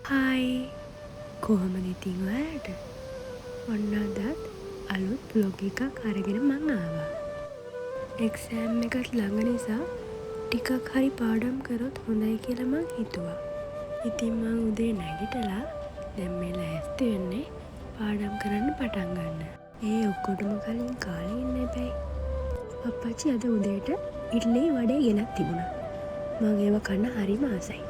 Hi කොහොමද ඉතින් ඔයාලට? ඔන්න අදත් අලුත් බ්ලොග් එකක් අරගෙන මං ආවා. එක්සෑම් එකත් ළඟ නිසා ටිකක් හරි පාඩම් කරොත් හොඳයි කියලා මං හිතුවා. ඉතින් මං උදේ නැගිටලා දැන් මේ ලෑස්ති වෙන්නේ පාඩම් කරන්න පටන් ගන්න. ඒ ඔක්කොටම කලින් කාලේ ඉන්න එපැයි. අප්පච්චි අද උදේට ඉඩ්ලි වඩේ ගෙනත් තිබුණා. මං ඒව කන්න හරිම ආසයි.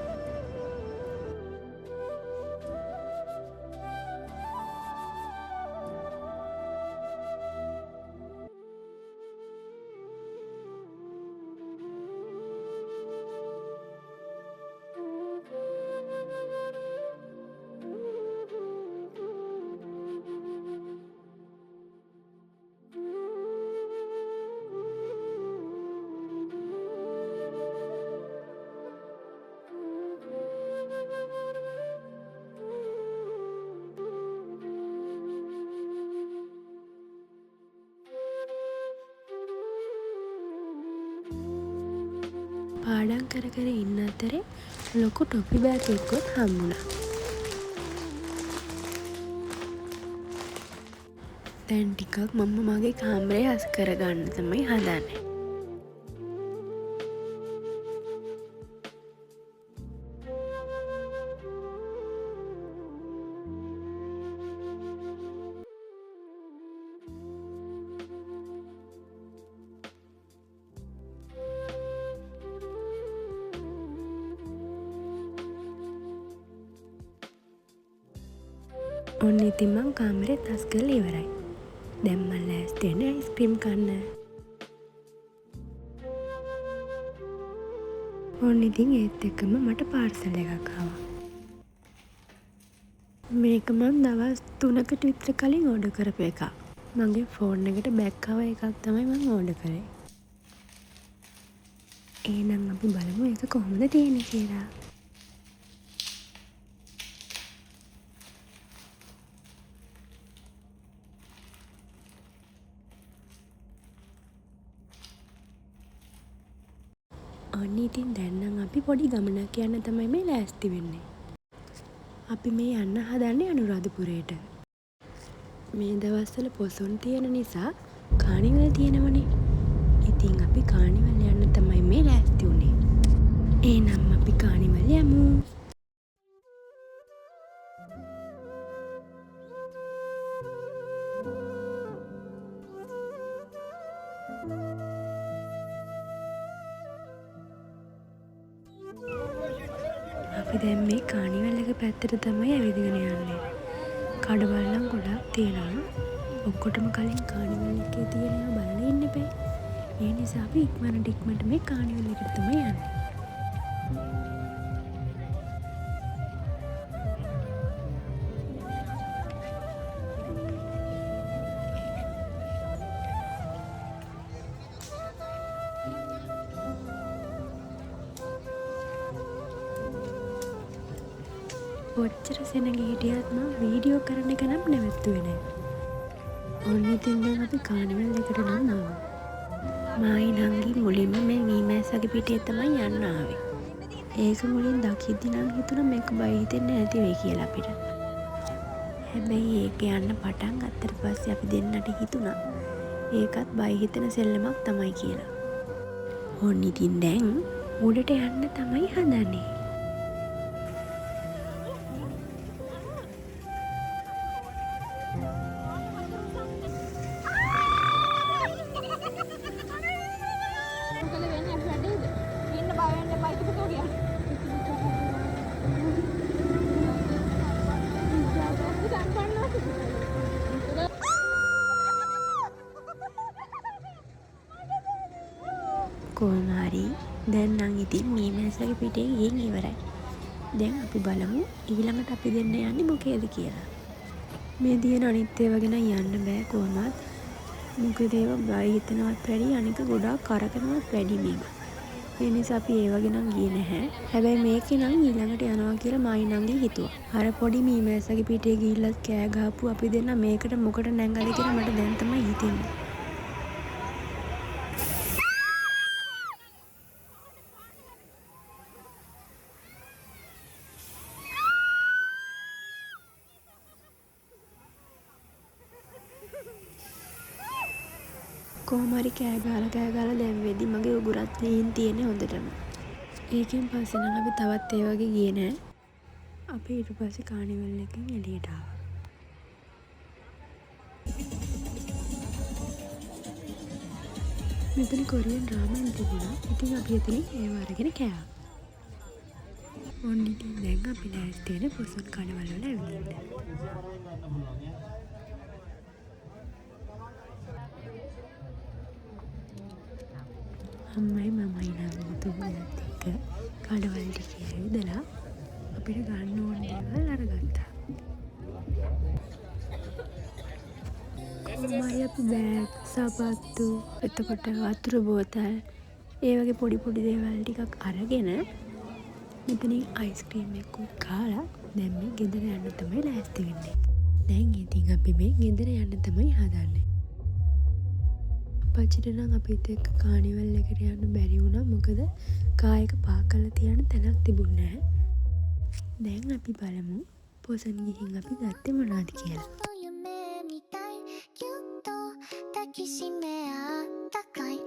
පාඩම් කර කර ඉන්න අතරේ ලොකු ටොපි බෑග් එකකුත් හම්බුණා. දැන් ටිකක් මම මගේ කාමරය හස් කරගන්න තමයි හදන්නේ. ඔන්න ඉතින් මං කාමරෙත් හස් කරලා ඉවරයි. දැන් මං ලෑස්ති වෙන්නේ අයිස්ක්‍රීම් කන්න. ඔන්න ඉතින් ඒත් එක්කම මට පාර්සල් එකක් ආවා. මේක මං දවස් 3කට විතර කලින් ඕඩර් කරපු එකක්. මගේ ෆෝන් එකට බැක් ආව එකක් තමයි මං ඕඩර් කරේ. එහෙනම් අපි බලමු ඒක කොහොමද තියෙන්නේ කියලා. ඔන්න ඉතින් දැන් නම් අපි පොඩි ගමනක් යන්න තමයි මේ ලෑස්ති වෙන්නේ. අපි මේ යන්න හදන්නේ අනුරාධපුරයට. මේ දවස්වල පොසොන් තියෙන නිසා කානිවල් තියෙනවනේ. ඉතින් අපි කානිවල් යන්න තමයි මේ ලෑස්ති වුනේ. එහෙනම් අපි කානිවල් යමු. අපි දැන් මේ කානිවල් එක පැත්තට තමයි ඇවිදගෙන යන්නේ. කඩවල් නම් ගොඩක් තියෙනවා. ඔක්කොටම කලින් කානිවල් එකේ තියෙනවා බලලා ඉන්න එපා. ඒ නිසා අපි ඉක්මනට මේ කානිවල් එකට තමයි යන්නේ. ඔච්චර සෙනග හිටියත් මම වීඩියෝ කරන එක නම් නැවැත්තුවේ නැහැ. ඔන්න ඉතින් දැන් අපි කානිවල් එකට නම් ආවා. මායි නංගි මුලින්ම මේ මීමැස්සගේ පිටේ තමයි යන්න ආවේ. ඒක මුලින් දකිද්දි නම් හිතුණා මේක බය හිතෙන්නේ නැති වෙයි කියලා අපිට. හැබැයි ඒක යන්න පටන් ගත්තට පස්සේ අපි දෙන්නට හිතුණා ඒකත් බය හිතෙන සෙල්ලමක් තමයි කියලා. ඔන්න ඉතින් දැන් උඩට යන්න තමයි හදන්නේ. කොහොම හරි දැන් නම් ඉතින් මීමැස්සගේ පිටේ ගිහින් ඉවරයි. දැන් අපි බලමු ඊළඟට අපි දෙන්න යන්නේ මොකේද කියලා. මේ දින අනිත් ඒවා ගැන යන්න බෑ කොහොමත්. මොකද ඒවා බය හිතනවත් වැඩි අනික ගොඩාක් කරකනවත් වැඩි මේක. ඒ නිසා අපි ඒවා ගැන ගියේ නැහැ. හැබැයි මේකේ නම් ඊළඟට යනවා කියලා මායි නංගි හිතුවා. අර පොඩි මීමැස්සගේ පිටේ ගිහිල්ලත් කෑ ගහපු අපි දෙන්න මේකට මොකට නැංගද කියලා මට දැන් තමයි හිතෙන්නේ. කොහොම හරි කෑ ගහලා දැම්මේදී මගේ උගුරත් ලීන් තියෙන්නේ හොඳටම. ඒකෙන් පස්සේ නම් අපි තවත් ඒ වගේ ගියේ නෑ. අපි ඊට පස්සේ කානිවල් එකෙන් එළියට ආවා. මෙතන කොරියන් රාමන් තිබුණා. ඉතින් අපි එතනින් ඒව අරගෙන කෑවා. ඔන්න ඉතින් දැන් අපි ලෑස්ති වෙන පොසොන් කඩවල වල ඇවිදින්න. අම්මයි මමයි නම් තුන්දෙනාත් එක්ක කඩවල ටිකේ ඇවිදලා අපිට ගන්න ඕන දේවල් අරගත්තා. අම්මයි අපි බෑග්, සපත්තු, එතකොට වතුර බෝතල්, ඒ වගේ පොඩි දේවල් ටිකක් අරගෙන මෙතනින් අයිස්ක්‍රීම් එකකුත් කාලා දැන් මේ ගෙදර යන්න තමයි ලෑස්ති වෙන්නේ. දැන් ඉතින් අපි මේ ගෙදර යන්න තමයි හදන්නේ. අප්පච්චිට නම් අපිත් එක්ක කානිවල් එකට යන්න බැරි වුණා. මොකද කායක පාක් කරලා තියන්න තැනක් තිබුණේ නැහැ. දැන් අපි බලමු පොසන් ගිහින් අපි ගත්තේ මොනවද කියලා. 夢みたいぎゅっと抱きしめ合ったかい